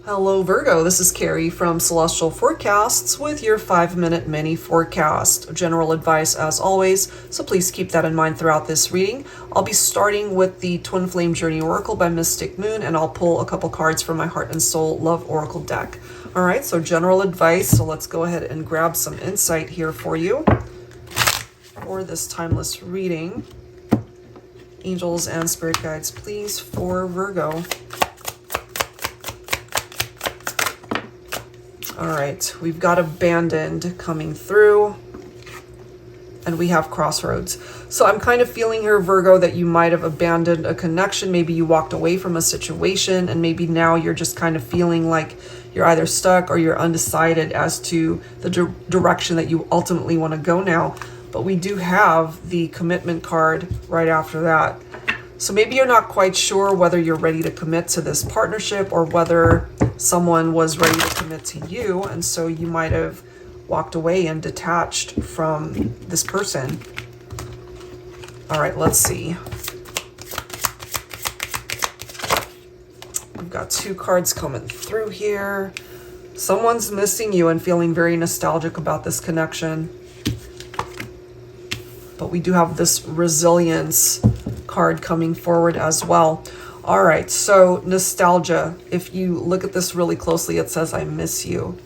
Hello Virgo, this is Carrie from Celestial Forecasts with your 5-minute mini forecast. General advice as always, so please keep that in mind throughout this reading. I'll be starting with the Twin Flame Journey Oracle by Mystic Moon, and I'll pull a couple cards from my Heart and Soul Love Oracle deck. Alright, so general advice, so let's go ahead and grab some insight here for you for this timeless reading. Angels and spirit guides, please, for Virgo. All right, we've got abandoned coming through, and we have crossroads. So I'm kind of feeling here, Virgo, that you might have abandoned a connection. Maybe you walked away from a situation, and maybe now you're just kind of feeling like you're either stuck or you're undecided as to the direction that you ultimately want to go now. But we do have the commitment card right after that. So maybe you're not quite sure whether you're ready to commit to this partnership or whether someone was ready to commit to you, and so you might have walked away and detached from this person. All right, let's see. We've got 2 cards coming through here. Someone's missing you and feeling very nostalgic about this connection. But we do have this resilience card coming forward as well. All right, so nostalgia. If you look at this really closely, it says, I miss you.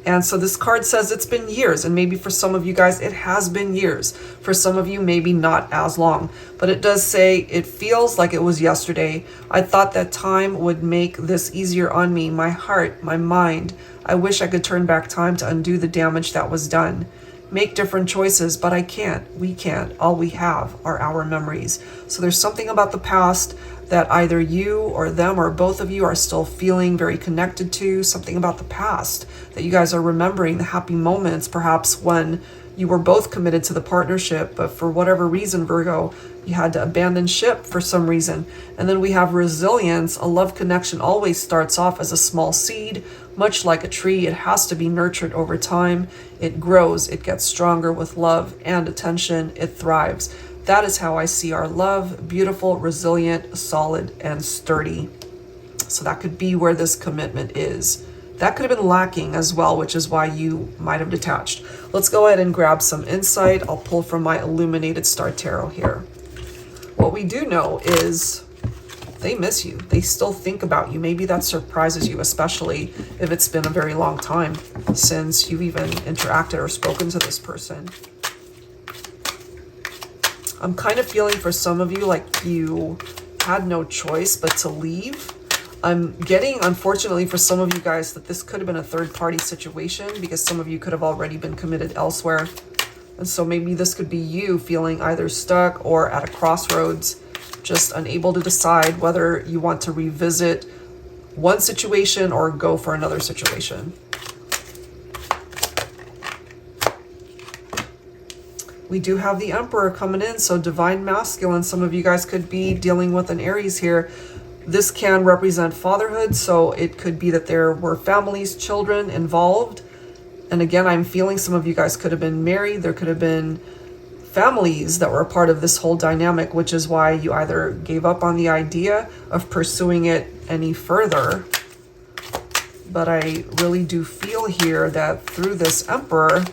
And so this card says it's been years, and maybe for some of you guys, it has been years. For some of you, maybe not as long. But it does say, it feels like it was yesterday. I thought that time would make this easier on me, my heart, my mind. I wish I could turn back time to undo the damage that was done. Make different choices, but I can't. We can't. All we have are our memories. So there's something about the past that either you or them or both of you are still feeling very connected to, something about the past that you guys are remembering, the happy moments perhaps when you were both committed to the partnership, but for whatever reason, Virgo, you had to abandon ship for some reason. And then we have resilience. A love connection always starts off as a small seed, much like a tree. It has to be nurtured over time. It grows, it gets stronger with love and attention, it thrives. That is how I see our love, beautiful, resilient, solid, and sturdy. So that could be where this commitment is. That could have been lacking as well, which is why you might have detached. Let's go ahead and grab some insight. I'll pull from my Illuminated Star Tarot here. What we do know is they miss you. They still think about you. Maybe that surprises you, especially if it's been a very long time since you've even interacted or spoken to this person. I'm kind of feeling for some of you like you had no choice but to leave. I'm getting, unfortunately for some of you guys, that this could have been a third-party situation because some of you could have already been committed elsewhere. And so maybe this could be you feeling either stuck or at a crossroads, just unable to decide whether you want to revisit one situation or go for another situation. We do have the Emperor coming in, so divine masculine. Some of you guys could be dealing with an Aries here. This can represent fatherhood, so it could be that there were families, children involved. And again, I'm feeling some of you guys could have been married. There could have been families that were a part of this whole dynamic, which is why you either gave up on the idea of pursuing it any further. But I really do feel here that through this Emperor,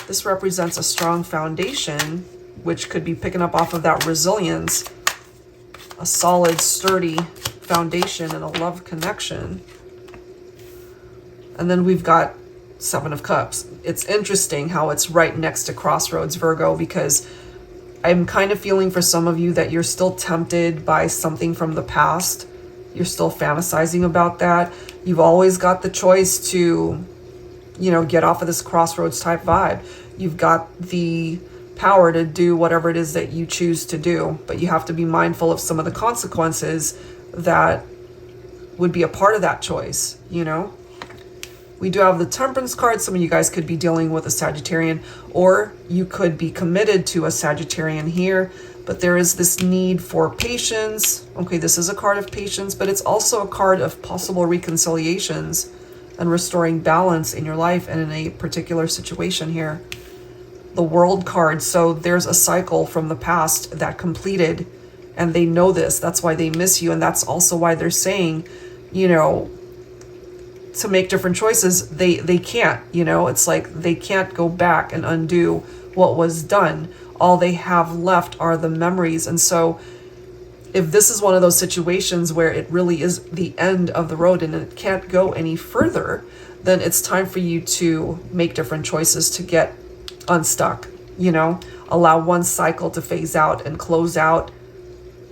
this represents a strong foundation, which could be picking up off of that resilience, a solid, sturdy foundation and a love connection. And then we've got 7 of Cups. It's interesting how it's right next to Crossroads, Virgo, because I'm kind of feeling for some of you that you're still tempted by something from the past. You're still fantasizing about that. You've always got the choice to, you know, get off of this Crossroads type vibe. You've got the power to do whatever it is that you choose to do, but you have to be mindful of some of the consequences that would be a part of that choice, you know? We do have the Temperance card. Some of you guys could be dealing with a Sagittarian, or you could be committed to a Sagittarian here, but there is this need for patience. Okay, this is a card of patience, but it's also a card of possible reconciliations and restoring balance in your life and in a particular situation here. The World card. So there's a cycle from the past that completed, and they know this. That's why they miss you. And that's also why they're saying, you know, to make different choices, they can't, you know, it's like they can't go back and undo what was done. All they have left are the memories. And so if this is one of those situations where it really is the end of the road and it can't go any further, then it's time for you to make different choices to get unstuck, you know, allow one cycle to phase out and close out.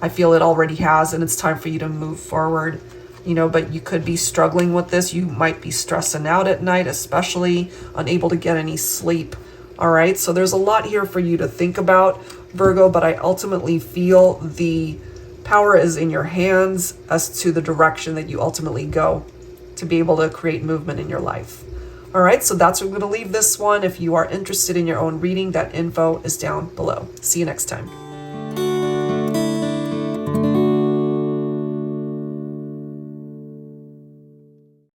I feel it already has, and it's time for you to move forward, you know, but you could be struggling with this. You might be stressing out at night, especially unable to get any sleep. All right. So there's a lot here for you to think about, Virgo, but I ultimately feel the power is in your hands as to the direction that you ultimately go to be able to create movement in your life. All right, so that's where I'm going to leave this one. If you are interested in your own reading, that info is down below. See you next time.